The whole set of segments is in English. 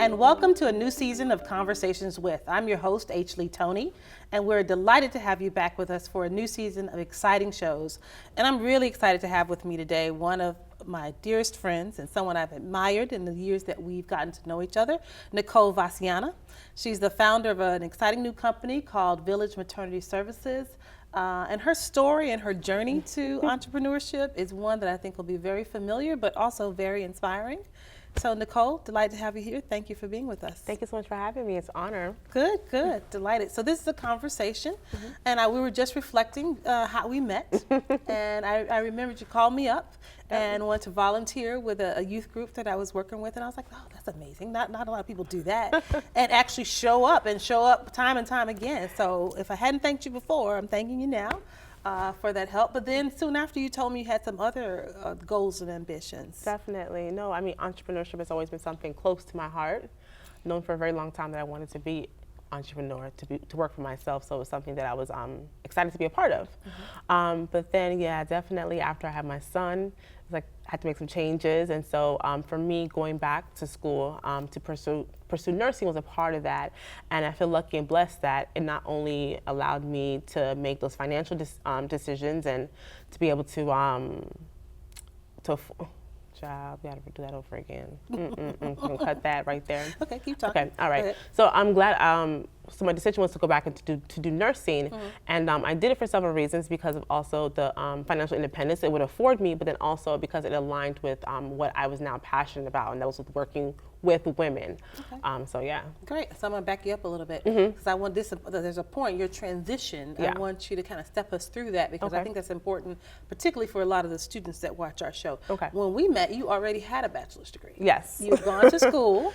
and welcome to a new season of Conversations With. I'm your host, Leigh Toney, and we're delighted to have you back with us for a new season of exciting shows. And I'm really excited to have with me today one of my dearest friends and someone I've admired in the years that we've gotten to know each other, Nicole Vasciana. She's the founder of an exciting new company called Village Maternity Services. And her story and her journey to entrepreneurship is one that I think will be very familiar, but also very inspiring. So Nicole, delighted to have you here. Thank you for being with us. Thank you so much for having me. It's an honor. Good, delighted. So this is a conversation, and we were just reflecting how we met. And I remembered you called me up and wanted to volunteer with a youth group that I was working with, and I was like, oh, that's amazing. Not a lot of people do that, and actually show up time and time again. So if I hadn't thanked you before, I'm thanking you now. For that help. But then soon after, you told me you had some other goals and ambitions. Definitely. No, I mean, entrepreneurship has always been something close to my heart. Known for a very long time that I wanted to be entrepreneur, to work for myself. So it was something that I was excited to be a part of. But then, yeah, definitely after I had my son, it was like I had to make some changes. And so for me, going back to school to pursue nursing was a part of that. And I feel lucky and blessed that it not only allowed me to make those financial decisions and to be able to job, we gotta do that over again. Cut that right there. Okay, keep talking. Okay, all right. So I'm glad, so my decision was to go back and to do nursing. And I did it for several reasons, because of also the financial independence it would afford me, but then also because it aligned with what I was now passionate about, and that was with working with women. Okay. So yeah. Great. So I'm gonna back you up a little bit, because I want there's a point, your transition, I want you to kind of step us through that, because I think that's important, particularly for a lot of the students that watch our show. Okay. When we met, you already had a bachelor's degree. Yes. You've gone to school.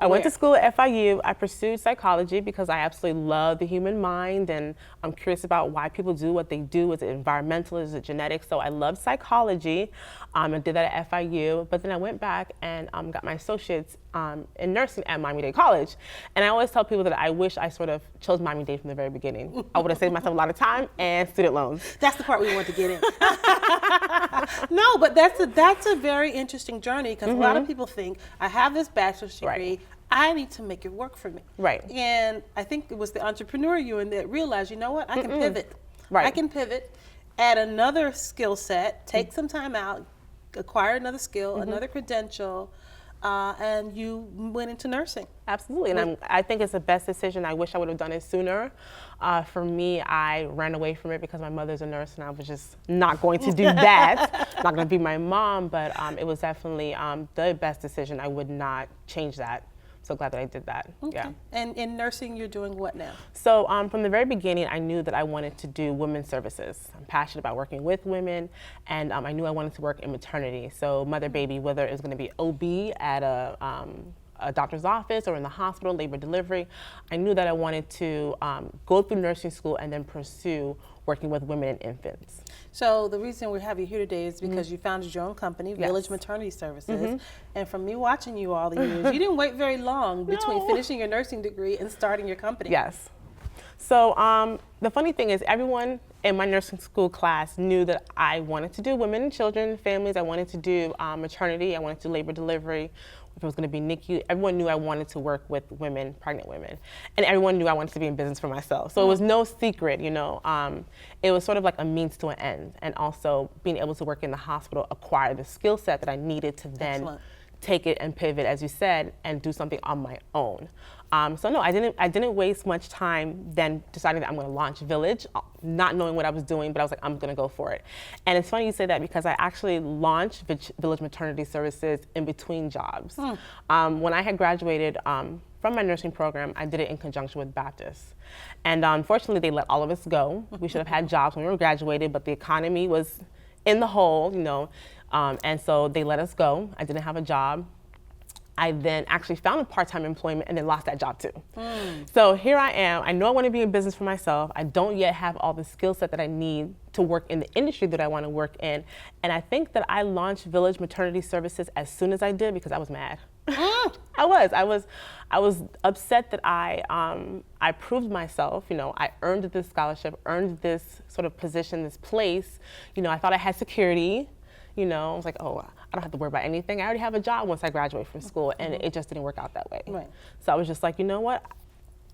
I went to school at FIU. I pursued psychology because I absolutely love the human mind, and I'm curious about why people do what they do. Is it environmental? Is it genetics? So I love psychology. I did that at FIU, but then I went back and got my associates in nursing at Miami-Dade College. And I always tell people that I wish I sort of chose Miami-Dade from the very beginning. I would have saved myself a lot of time and student loans. That's the part we want to get in. No, but that's a very interesting journey, because a lot of people think, I have this bachelor's degree, I need to make it work for me. Right. And I think it was the entrepreneur you in that realized, you know what, I can pivot. Right. I can pivot, add another skill set, take some time out, acquire another skill, another credential, and you went into nursing. Absolutely, and I think it's the best decision. I wish I would have done it sooner. For me, I ran away from it because my mother's a nurse, and I was just not going to do that. Not going to be my mom, but it was definitely the best decision. I would not change that. So glad that I did that. Okay. Yeah. And in nursing, you're doing what now? So from the very beginning, I knew that I wanted to do women's services. I'm passionate about working with women, and I knew I wanted to work in maternity. So mother-baby, whether it was going to be OB at a doctor's office or in the hospital, labor delivery, I knew that I wanted to go through nursing school and then pursue working with women and infants. So the reason we have you here today is because you founded your own company, Village Maternity Services. And from me watching you all the years, you didn't wait very long between finishing your nursing degree and starting your company. Yes. So the funny thing is, everyone in my nursing school class knew that I wanted to do women and children, families. I wanted to do maternity. I wanted to do labor delivery. If it was going to be NICU, everyone knew I wanted to work with women, pregnant women. And everyone knew I wanted to be in business for myself. So it was no secret, you know. It was sort of like a means to an end. And also being able to work in the hospital, acquire the skill set that I needed to then take it and pivot, as you said, and do something on my own. So no, I didn't waste much time then deciding that I'm going to launch Village, not knowing what I was doing, but I was like, I'm going to go for it. And it's funny you say that, because I actually launched Village Maternity Services in between jobs. When I had graduated from my nursing program, I did it in conjunction with Baptist. And unfortunately, they let all of us go. We should have had jobs when we were graduated, but the economy was in the hole, you know, and so they let us go. I didn't have a job. I then actually found a part-time employment and then lost that job too. So here I am. I know I want to be in business for myself. I don't yet have all the skill set that I need to work in the industry that I want to work in. And I think that I launched Village Maternity Services as soon as I did because I was mad. I was upset that I proved myself. You know, I earned this scholarship, earned this sort of position, this place. You know, I thought I had security. You know, I was like, oh, I don't have to worry about anything. I already have a job once I graduate from school, and it just didn't work out that way. Right. So I was just like, you know what?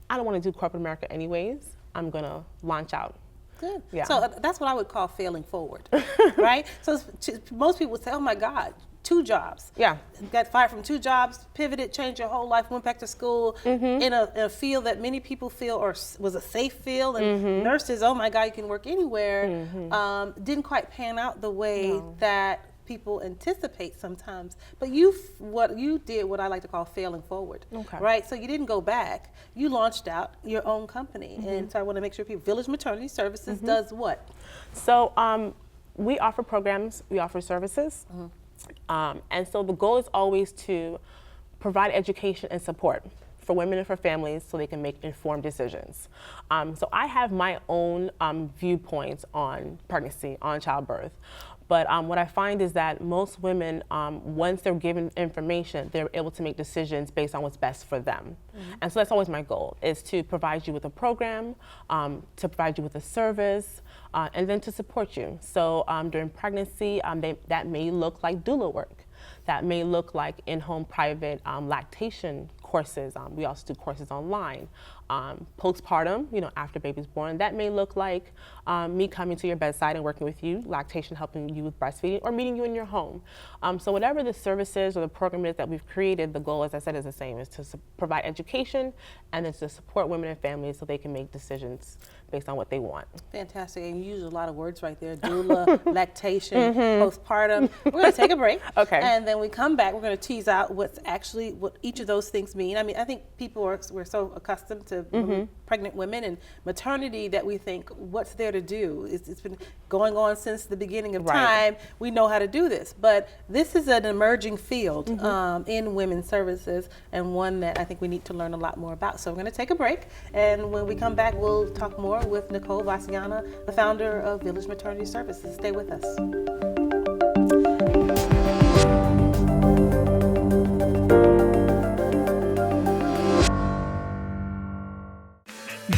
I don't want to do corporate America anyways. I'm going to launch out. Good. Yeah. So that's what I would call failing forward, right? So most people say, oh my God, 2 jobs. Yeah. Got fired from 2 jobs, pivoted, changed your whole life, went back to school in a field that many people feel was a safe field, and nurses, oh my God, you can work anywhere, didn't quite pan out the way that people anticipate sometimes. But what you did, what I like to call failing forward, right? So you didn't go back. You launched out your own company. And so I want to make sure people, Village Maternity Services does what? So we offer programs, we offer services. And so the goal is always to provide education and support for women and for families so they can make informed decisions. So I have my own viewpoints on pregnancy, on childbirth. But what I find is that most women, once they're given information, they're able to make decisions based on what's best for them. And so that's always my goal, is to provide you with a program, to provide you with a service, and then to support you. So during pregnancy, that may look like doula work. That may look like in-home private lactation courses. We also do courses online. Postpartum, after baby's born, that may look like me coming to your bedside and working with you, lactation, helping you with breastfeeding, or meeting you in your home. So whatever the services or the program is that we've created, the goal, as I said, is the same, is to provide education and then to support women and families so they can make decisions based on what they want. Fantastic, and you use a lot of words right there, doula, lactation, postpartum. We're going to take a break, and then we come back, we're going to tease out what each of those things mean. I mean, I think we're so accustomed to pregnant women and maternity that we think, what's there to do? It's been going on since the beginning of time. We know how to do this, but this is an emerging field in women's services, and one that I think we need to learn a lot more about. So we're going to take a break, and when we come back, we'll talk more with Nicole Vasciana, the founder of Village Maternity Services. Stay with us.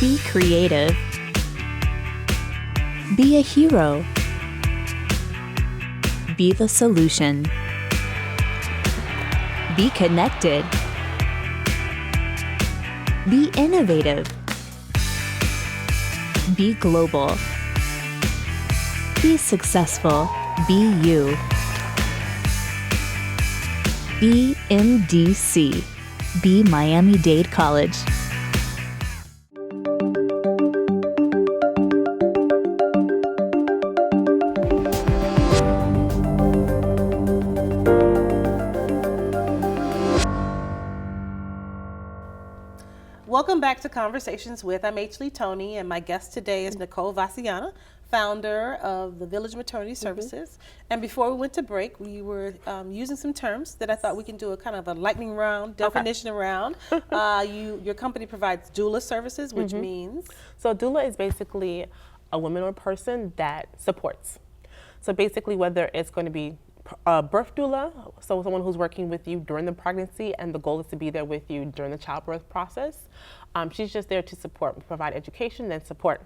Be creative. Be a hero. Be the solution. Be connected. Be innovative. Be global. Be successful. Be you. Be MDC. Be Miami-Dade College. Welcome back to Conversations with. I'm Leigh Toney, and my guest today is Nicole Vasciana, founder of the Village Maternity Services. And before we went to break, we were using some terms that I thought we can do a kind of a lightning round, definition round. Your company provides doula services, which means? So doula is basically a woman or person that supports. So basically, whether it's going to be a birth doula, so someone who's working with you during the pregnancy, and the goal is to be there with you during the childbirth process. She's just there to support, provide education and support.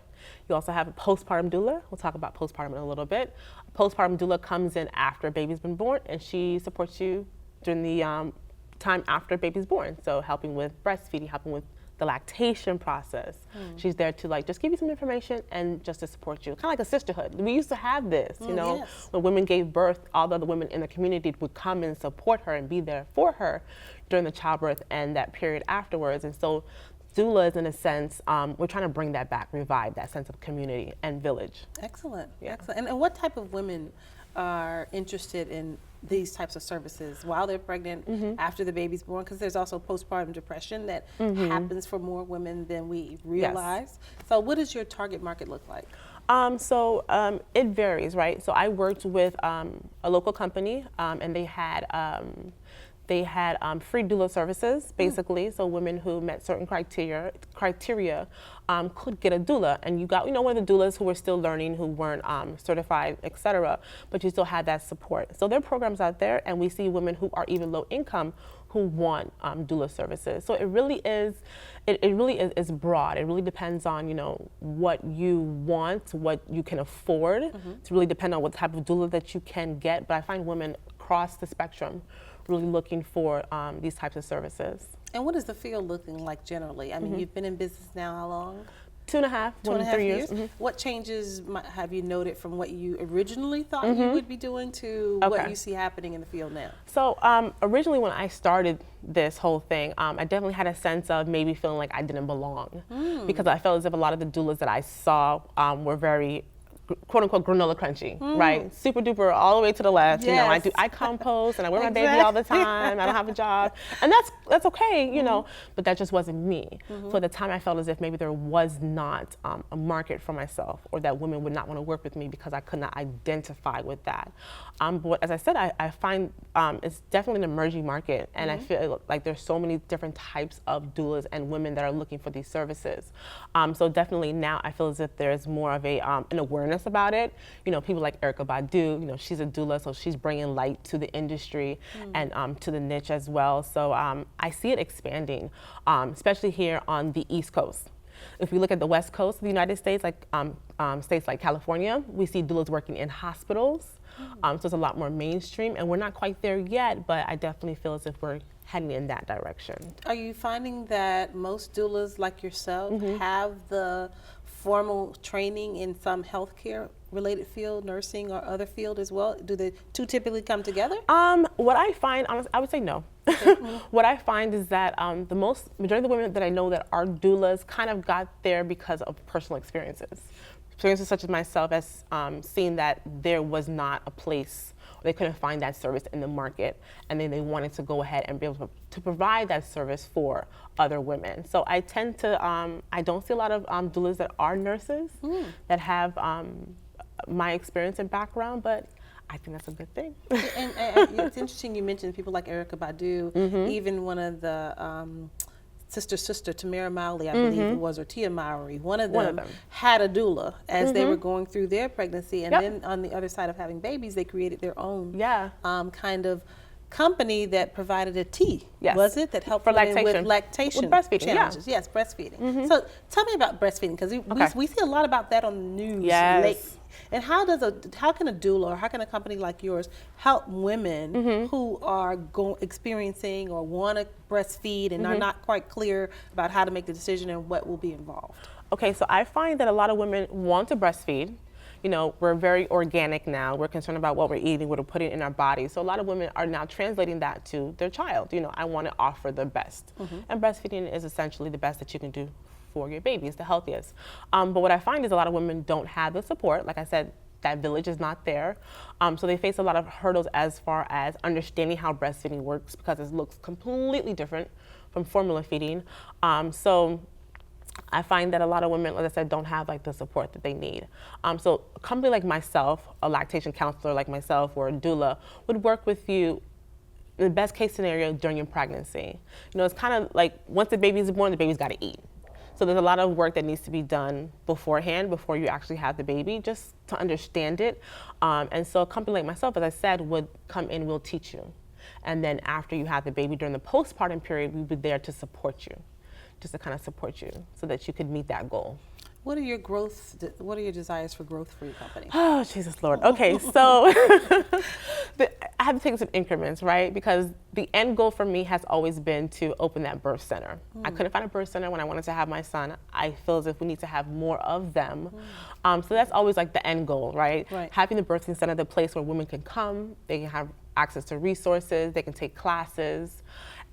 You also have a postpartum doula. We'll talk about postpartum in a little bit. A postpartum doula comes in after a baby's been born, and she supports you during the time after a baby's born. So helping with breastfeeding, helping with the lactation process. She's there to just give you some information and just to support you. Kind of like a sisterhood. We used to have this, when women gave birth, all the other women in the community would come and support her and be there for her during the childbirth and that period afterwards. And so doulas, in a sense, we're trying to bring that back, revive that sense of community and village. Excellent, excellent. And what type of women are interested in these types of services while they're pregnant, after the baby's born? Because there's also postpartum depression that happens for more women than we realize. So what does your target market look like? It varies, right? So I worked with a local company, and they had free doula services, basically. So women who met certain criteria could get a doula. And you got, one of the doulas who were still learning, who weren't certified, et cetera, but you still had that support. So there are programs out there, and we see women who are even low income who want doula services. So it really is broad. It really depends on, what you want, what you can afford. It's really depend on what type of doula that you can get. But I find women across the spectrum, really looking for these types of services. And what is the field looking like generally? I mean, you've been in business now how long? 2.5, 3 years. What changes have you noted from what you originally thought you would be doing to what you see happening in the field now? So originally when I started this whole thing, I definitely had a sense of maybe feeling like I didn't belong because I felt as if a lot of the doulas that I saw were very quote unquote granola crunchy, right? Super duper all the way to the left. You know, I compost and I wear my baby all the time. I don't have a job, and that's okay, you know. But that just wasn't me. So at the time, I felt as if maybe there was not a market for myself, or that women would not want to work with me because I could not identify with that. But as I said, I find it's definitely an emerging market, and I feel like there's so many different types of doulas and women that are looking for these services. So definitely now I feel as if there's more of an awareness about it. You know, people like Erykah Badu, you know, she's a doula, so she's bringing light to the industry and to the niche as well. So I see it expanding, especially here on the East Coast. If we look at the West Coast of the United States, like states like California, we see doulas working in hospitals. So it's a lot more mainstream, and we're not quite there yet, but I definitely feel as if we're heading in that direction. Are you finding that most doulas like yourself have the formal training in some healthcare related field, nursing or other field as well? Do the two typically come together? What I find, honestly, I would say no. What I find is that the majority of the women that I know that are doulas kind of got there because of personal experiences. Experiences such as myself as seeing that there was not a place, or they couldn't find that service in the market, and then they wanted to go ahead and be able to provide that service for other women. So I tend to, I don't see a lot of doulas that are nurses that have my experience and background, but I think that's a good thing. And it's interesting you mentioned people like Erykah Badu, even one of the sister Tamara Mowley, I believe it was, or Tia Mowry, one of them had a doula as they were going through their pregnancy, and then on the other side of having babies, they created their own kind of company that provided a tea, was it, that helped women with lactation breastfeeding challenges? Yes, breastfeeding. So tell me about breastfeeding, because we see a lot about that on the news lately. And how can a doula, or how can a company like yours help women who are experiencing or want to breastfeed and are not quite clear about how to make the decision and what will be involved? Okay, so I find that a lot of women want to breastfeed. You know, we're very organic now. We're concerned about what we're eating, what we're putting in our bodies. So a lot of women are now translating that to their child. You know, I want to offer the best. And breastfeeding is essentially the best that you can do for your baby. It's the healthiest. But what I find is a lot of women don't have the support. Like I said, that village is not there. So they face a lot of hurdles as far as understanding how breastfeeding works, because it looks completely different from formula feeding. So I find that a lot of women, like I said, don't have like the support that they need. So a company like myself, a lactation counselor like myself, or a doula would work with you in the best case scenario during your pregnancy. You know, it's kind of like once the baby's born, the baby's got to eat. So there's a lot of work that needs to be done beforehand, before you actually have the baby, just to understand it. And so a company like myself, as I said, would come in, we'll teach you. And then after you have the baby, during the postpartum period, we'll be there to support you, just to kind of support you so that you could meet that goal. What are your desires for growth for your company? Oh, Jesus Lord. Okay, so I have to take some increments, right? Because the end goal for me has always been to open that birth center. I couldn't find a birth center when I wanted to have my son. I feel as if we need to have more of them. So that's always like the end goal, right? Having the birthing center, the place where women can come, they can have access to resources, they can take classes,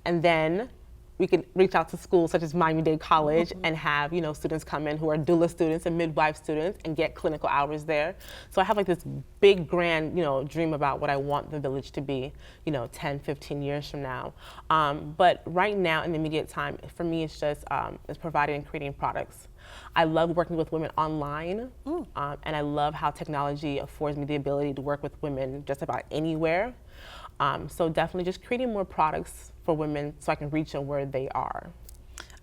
and then we can reach out to schools such as Miami-Dade College and have, you know, students come in who are doula students and midwife students and get clinical hours there. So I have like this big grand, you know, dream about what I want the village to be, you know, 10, 15 years from now. But right now in the immediate time, for me, it's just it's providing and creating products. I love working with women online, and I love how technology affords me the ability to work with women just about anywhere. So definitely just creating more products for women so I can reach them where they are.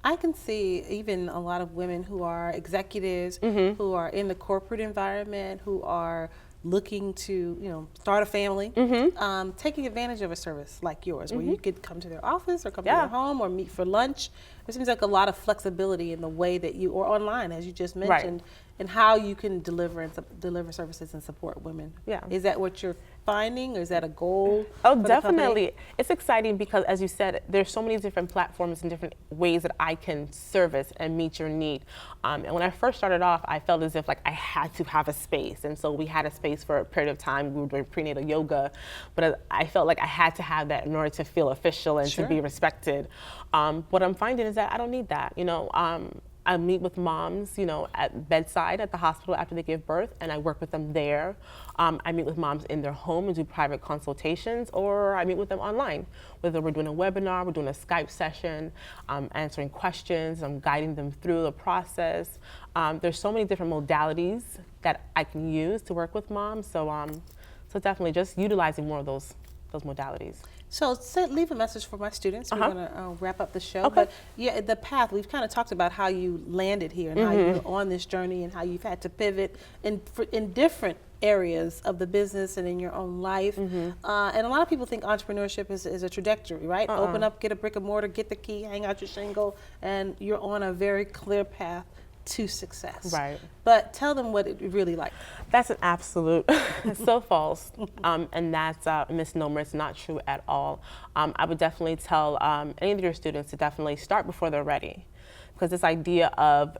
I can see even a lot of women who are executives, who are in the corporate environment, who are looking to, start a family, taking advantage of a service like yours, where you could come to their office or come to their home or meet for lunch. There seems like a lot of flexibility in the way that you, or online, as you just mentioned, and how you can deliver services and support women. Yeah. Is that what you're finding, or is that a goal? Oh, for the definitely. company? It's exciting because, as you said, there's so many different platforms and different ways that I can service and meet your need. And when I first started off, I felt as if like I had to have a space. And so we had a space for a period of time. We were doing prenatal yoga, but I felt like I had to have that in order to feel official and to be respected. What I'm finding is that I don't need that. I meet with moms, at bedside at the hospital after they give birth, and I work with them there. I meet with moms in their home and do private consultations, or I meet with them online. Whether we're doing a webinar, we're doing a Skype session, answering questions, I'm guiding them through the process. There's so many different modalities that I can use to work with moms, so definitely just utilizing more of those modalities. So leave a message for my students. We're going to wrap up the show. Okay. But yeah, the path, we've kind of talked about how you landed here and how you're on this journey and how you've had to pivot in different areas of the business and in your own life. And a lot of people think entrepreneurship is a trajectory, right? Open up, get a brick and mortar, get the key, hang out your shingle, and you're on a very clear path to success. Right. But tell them what it really like. That's an absolute, it's so false, and that's a misnomer. It's not true at all. I would definitely tell any of your students to definitely start before they're ready, because this idea of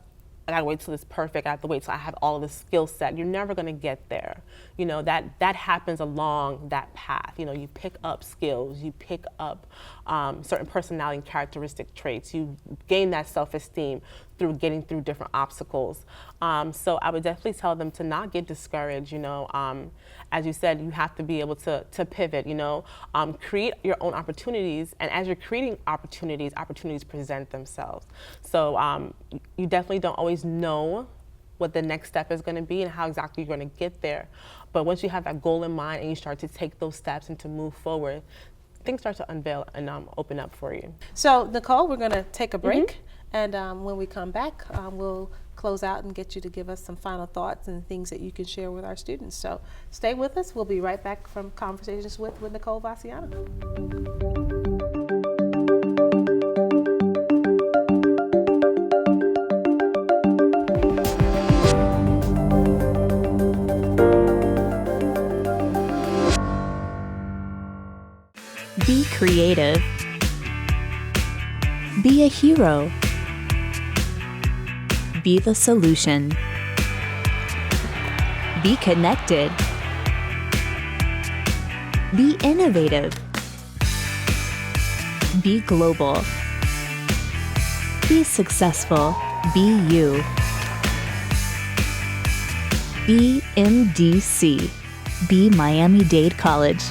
I gotta wait till it's perfect, I have to wait till I have all of the skill set, you're never gonna get there. That happens along that path. You pick up skills, you pick up certain personality and characteristic traits, you gain that self-esteem through getting through different obstacles. So I would definitely tell them to not get discouraged. As you said, you have to be able to pivot, create your own opportunities, and as you're creating opportunities present themselves. So you definitely don't always know what the next step is going to be and how exactly you're going to get there. But once you have that goal in mind and you start to take those steps and to move forward, things start to unveil and open up for you. So Nicole, we're going to take a break. And when we come back, we'll close out and get you to give us some final thoughts and things that you can share with our students. So stay with us. We'll be right back from Conversations with Nicole Vasciana. Be creative. Be a hero. Be the solution. Be connected. Be innovative. Be global. Be successful. Be you. Be MDC. Be Miami-Dade College.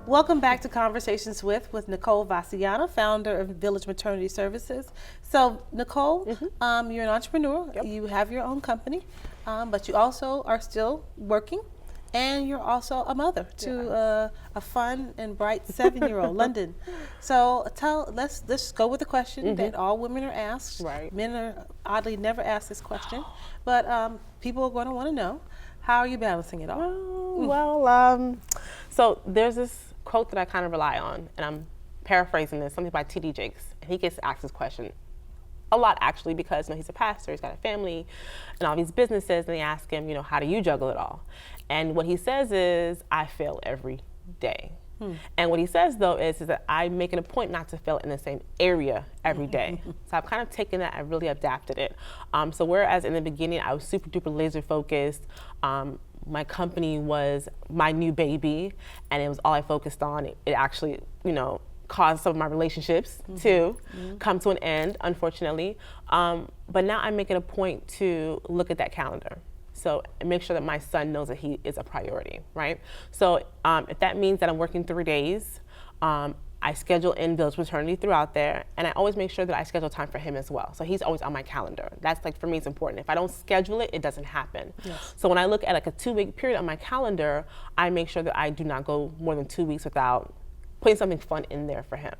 Welcome back to Conversations with Nicole Vasciana, founder of Village Maternity Services. So Nicole, you're an entrepreneur. Yep. You have your own company, but you also are still working, and you're also a mother to a fun and bright 7-year-old, London. So let's go with the question that all women are asked. Right. Men are oddly never asked this question, but people are going to want to know, how are you balancing it all? So there's this quote that I kind of rely on, and I'm paraphrasing this, something by T.D. Jakes, and he gets asked this question a lot, actually, because he's a pastor, he's got a family and all these businesses, and they ask him, how do you juggle it all? And what he says is, I fail every day. And what he says, though, is that I make it a point not to fail in the same area every day. So I've kind of taken that and really adapted it. So whereas in the beginning I was super duper laser focused, my company was my new baby, and it was all I focused on. It actually, caused some of my relationships to come to an end, unfortunately. But now I'm making a point to look at that calendar. So make sure that my son knows that he is a priority, right? So if that means that I'm working 3 days, I I schedule in Village Maternity throughout there, and I always make sure that I schedule time for him as well. So he's always on my calendar. That's like, for me, it's important. If I don't schedule it, it doesn't happen. Yes. So when I look at like a 2-week period on my calendar, I make sure that I do not go more than 2 weeks without putting something fun in there for him.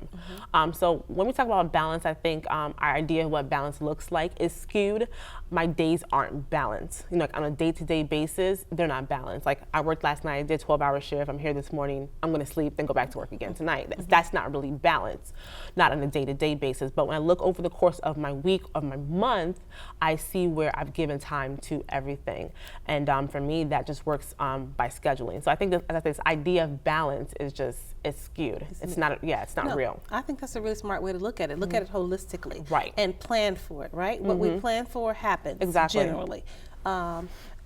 So when we talk about balance, I think our idea of what balance looks like is skewed. My days aren't balanced. You know, like on a day-to-day basis, they're not balanced. Like I worked last night, I did 12-hour shift, I'm here this morning, I'm gonna sleep, then go back to work again tonight. That's not really balanced, not on a day-to-day basis. But when I look over the course of my week, of my month, I see where I've given time to everything. And for me, that just works by scheduling. So I think that this idea of balance is just, it's skewed. It's not real. I think that's a really smart way to look at it. Look at it holistically. Right. And plan for it, right? What we plan for happens. Exactly. Generally.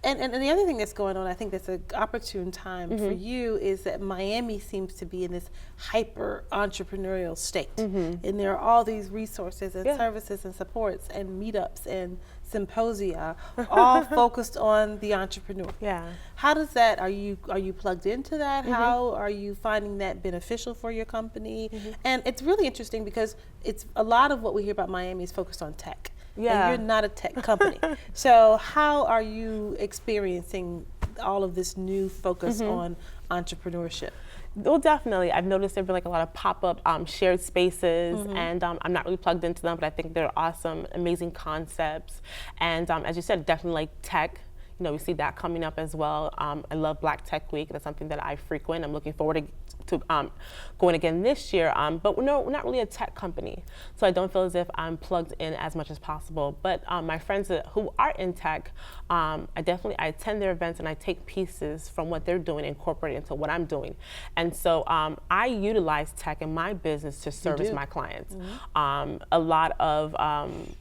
And the other thing that's going on, I think that's an opportune time for you, is that Miami seems to be in this hyper entrepreneurial state. And there are all these resources and services and supports and meetups and symposia, all focused on the entrepreneur. Yeah. How does that, are you plugged into that? How are you finding that beneficial for your company? And it's really interesting because it's a lot of what we hear about Miami is focused on tech. Yeah. And you're not a tech company. So how are you experiencing all of this new focus on entrepreneurship? Well, definitely. I've noticed there have been like a lot of pop-up shared spaces, and I'm not really plugged into them, but I think they're awesome, amazing concepts. And as you said, definitely like tech. You know, we see that coming up as well. I love Black Tech Week. That's something that I frequent. I'm looking forward to going again this year. But we're not really a tech company, so I don't feel as if I'm plugged in as much as possible. But my friends who are in tech, I attend their events and I take pieces from what they're doing, incorporate it into what I'm doing. And so I utilize tech in my business to service my clients. A lot of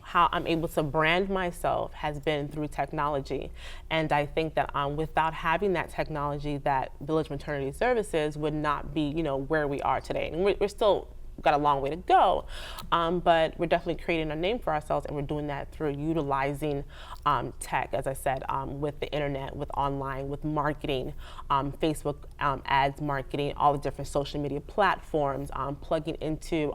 how I'm able to brand myself has been through technology. And I think that without having that technology, that Village Maternity Services would not be, you know, where we are today. And we're still got a long way to go, but we're definitely creating a name for ourselves, and we're doing that through utilizing tech, as I said, with the internet, with online, with marketing, Facebook ads marketing, all the different social media platforms, plugging into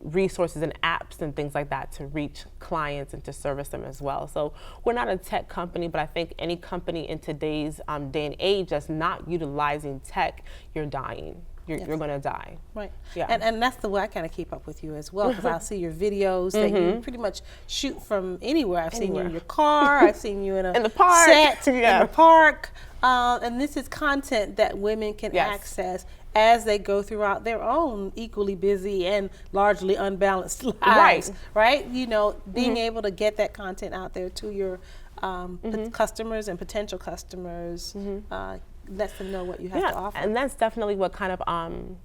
resources and apps and things like that to reach clients and to service them as well. So we're not a tech company, but I think any company in today's day and age that's not utilizing tech, you're dying. You're going to die. Right. Yeah. And that's the way I kind of keep up with you as well, because I'll see your videos that you pretty much shoot from anywhere. I've seen you in your car. I've seen you in the park. Set, in the park. And this is content that women can access as they go throughout their own equally busy and largely unbalanced lives. Right? You know, being able to get that content out there to your customers and potential customers lets them know what you have to offer. And that's definitely what kind of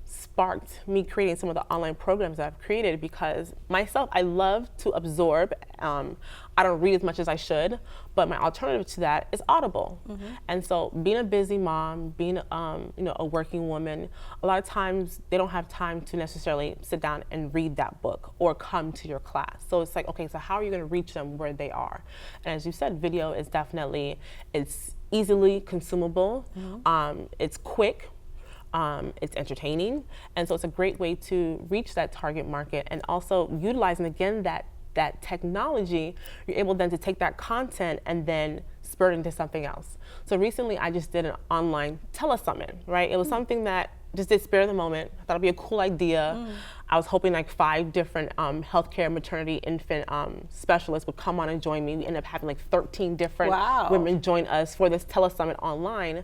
sparked me creating some of the online programs that I've created, because myself, I love to absorb. I don't read as much as I should, but my alternative to that is Audible. And so being a busy mom, being a working woman, a lot of times they don't have time to necessarily sit down and read that book or come to your class. So it's like, okay, so how are you going to reach them where they are? And as you said, video is definitely, it's easily consumable, it's quick, it's entertaining, and so it's a great way to reach that target market, and also utilizing again that technology, you're able then to take that content and then spur it into something else. So recently I just did an online telesummit, right? It was something that just did spare the moment. I thought it'd be a cool idea. I was hoping like 5 different healthcare, maternity, infant specialists would come on and join me. We ended up having like 13 different women join us for this telesummit online.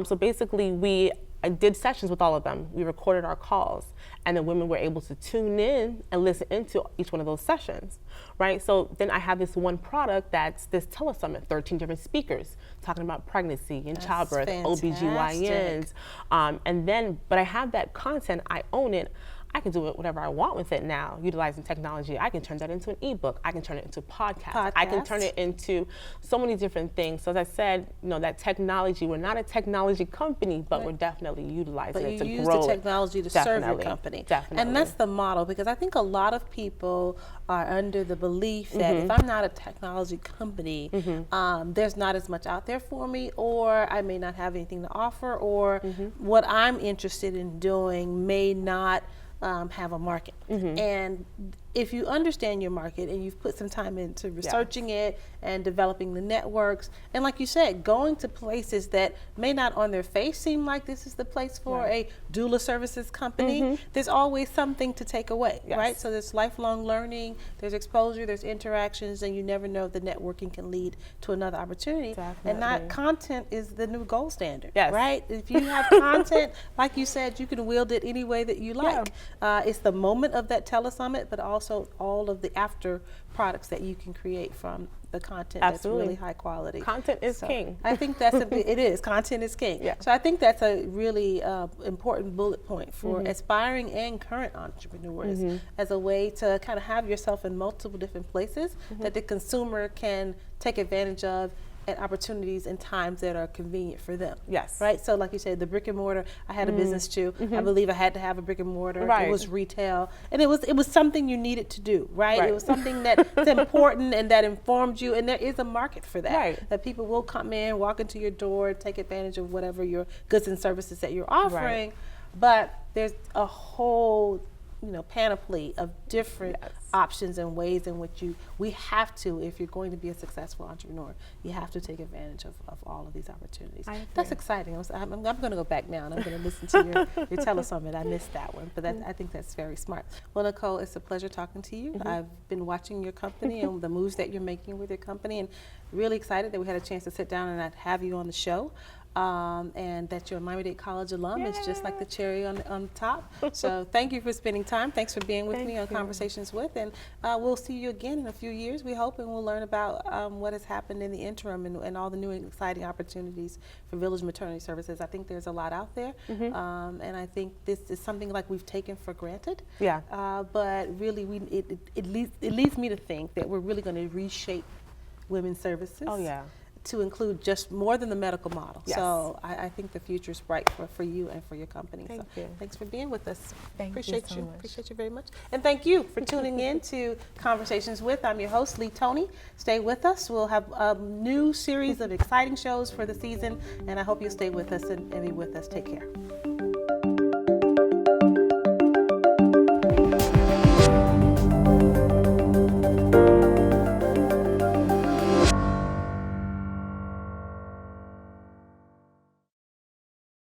So basically I did sessions with all of them. We recorded our calls, and the women were able to tune in and listen into each one of those sessions, right? So then I have this one product that's this telesummit, 13 different speakers talking about pregnancy and childbirth, OBGYNs, but I have that content, I own it. I can do it whatever I want with it now, utilizing technology. I can turn that into an ebook. I can turn it into a podcast. I can turn it into so many different things. So as I said, you know, that technology, we're not a technology company, but we're definitely utilizing it to grow. But you use the technology to serve your company. Definitely. And that's the model, because I think a lot of people are under the belief that if I'm not a technology company, there's not as much out there for me, or I may not have anything to offer, or what I'm interested in doing may not have a market. And if you understand your market and you've put some time into researching it and developing the networks, and like you said, going to places that may not on their face seem like this is the place for a doula services company, there's always something to take away, right? So there's lifelong learning, there's exposure, there's interactions, and you never know if the networking can lead to another opportunity. And not content is the new gold standard, right? If you have content, like you said, you can wield it any way that you like. It's the moment of that telesummit, but also all of the after products that you can create from the content that's really high quality. Content is king. I think that's it is. Content is king. So I think that's a really important bullet point for aspiring and current entrepreneurs as a way to kind of have yourself in multiple different places that the consumer can take advantage of at opportunities and times that are convenient for them. Right? So like you said, the brick and mortar, I had a business too. I believe I had to have a brick and mortar. It was retail. And it was something you needed to do, right? It was something that's important and that informed you, and there is a market for that. That people will come in, walk into your door, take advantage of whatever your goods and services that you're offering. But there's a whole panoply of different options and ways in which we have to, if you're going to be a successful entrepreneur, you have to take advantage of all of these opportunities. That's exciting. I'm going to go back now and I'm going to listen to your telesummit. I missed that one, but I think that's very smart. Well, Nicole, it's a pleasure talking to you. I've been watching your company and the moves that you're making with your company, and really excited that we had a chance to sit down and have you on the show. And that you're a Miami-Dade College alum is just like the cherry on top. So thank you for spending time. Thanks for being with me on Conversations With. And we'll see you again in a few years, we hope, and we'll learn about what has happened in the interim and all the new and exciting opportunities for Village Maternity Services. I think there's a lot out there. And I think this is something like we've taken for granted. But really, it leads me to think that we're really going to reshape women's services. To include just more than the medical model. So I think the future is bright for you and for your company. Thank you. Thanks for being with us. Appreciate you. Appreciate you very much. And thank you for tuning in to Conversations With. I'm your host, Leigh Toney. Stay with us. We'll have a new series of exciting shows for the season, and I hope you'll stay with us and be with us. Take care.